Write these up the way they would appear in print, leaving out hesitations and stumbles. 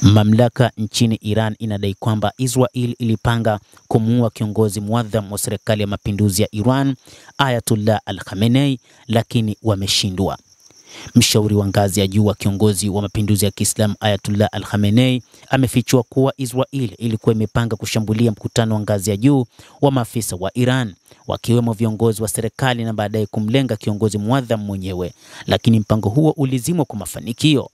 Mamlaka nchini Iran inadai kwamba Israel ilipanga kumuua kiongozi muadham wa serikali ya mapinduzi ya Iran, Ayatollah Al-Khamenei, lakini wameshindwa. Mshauri wa ngazi ya juu wa kiongozi wa mapinduzi ya Kiislamu Ayatollah Al-Khamenei amefichua kuwa Israel ilikuwa imepanga kushambulia mkutano wa ngazi ya juu wa maafisa wa Iran, wakiwemo viongozi wa serikali, na baadaye kumlenga kiongozi muadham mwenyewe, lakini mpango huo ulizimwa kwa mafanikio.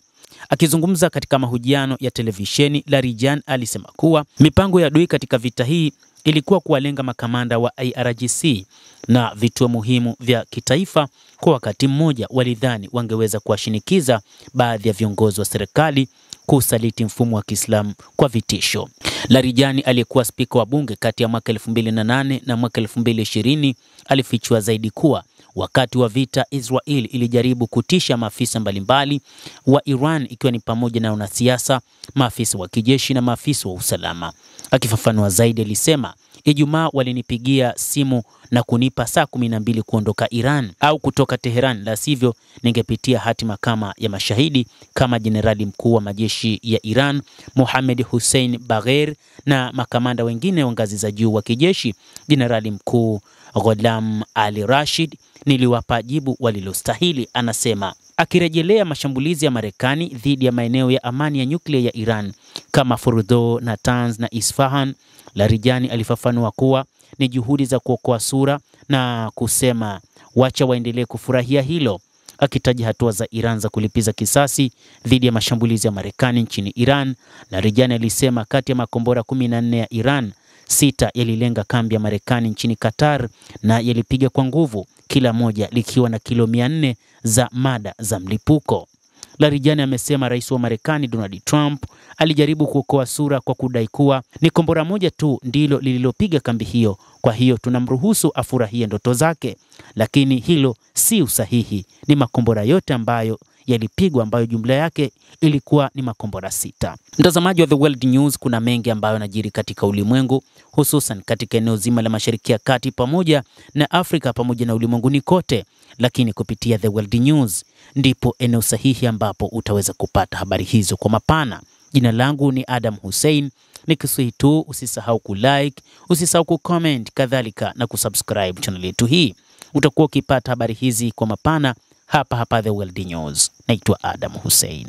Akizungumza katika mahojiano ya televisheni, Larijani alisema kuwa mipango ya adui katika vita hii ilikuwa kuwalenga makamanda wa IRGC na vituo muhimu vya kitaifa. Kwa wakati mmoja walidhani wangeweza kuwashinikiza baadhi ya viongozi wa serikali kusaliti mfumo wa Kiislamu kwa vitisho. Larijani, aliyekuwa spika wa bunge kati ya mwaka 2008 na mwaka 2020, alifichua zaidi kuwa wakati wa vita Israel ilijaribu kutisha maafisa mbalimbali wa Iran, ikiwa ni pamoja na wanasiasa, maafisa wa kijeshi na maafisa wa usalama. Akifafanua zaidi alisema, Ijumaa walinipigia simu na kunipa saa 12 kuondoka Iran au kutoka Teheran, la sivyo ningepitia hatima kama ya mashahidi kama jenerali mkuu wa majeshi ya Iran Mohammad Hussein Bagher na makamanda wengine wa ngazi za juu wa kijeshi, jenerali mkuu Ghulam Ali Rashid. Niliwapa jibu walilostahili, anasema. Akirejelea mashambulizi ya Marekani dhidi ya maeneo ya amani ya nyuklia ya Iran kama Fordo, Natanz na Isfahan, Larijani alifafanua kuwa ni juhudi za kuokoa sura na kusema wacha waendelee kufurahia hilo. Akitaja hatua za Iran za kulipiza kisasi dhidi ya mashambulizi ya Marekani nchini Iran, Larijani alisema kati ya makombora 14 ya Iran, 6 yalilenga kambi ya Marekani nchini Qatar na yalipiga kwa nguvu, kila moja likiwa na kilo 400 za mada za mlipuko. Larijani amesema rais wa Marekani Donald Trump alijaribu kuokoa sura kwa kudai kuwa ni kombora moja tu ndilo lililopiga kambi hiyo, kwa hiyo tunamruhusu afurahie ndoto zake, lakini hilo si usahihi. Ni makombora yote ambayo yalipigwa, ambayo jumla yake ilikuwa ni makombora 6. Mtazamaji wa The World News, kuna mengi ambayo yanajiri katika ulimwengu, hususan katika eneo zima la Mashariki ya Kati pamoja na Afrika pamoja na ulimwenguni kote, lakini kupitia The World News ndipo eneo sahihi ambapo utaweza kupata habari hizo kwa mapana. Jina langu ni Adam Hussein, nikisuhi tu usisahau kulike, usisahau kucomment, kadhalika na kusubscribe channel yetu hii. Utakuwa ukipata habari hizi kwa mapana hapa The World News. Naitwa Adam Hussein.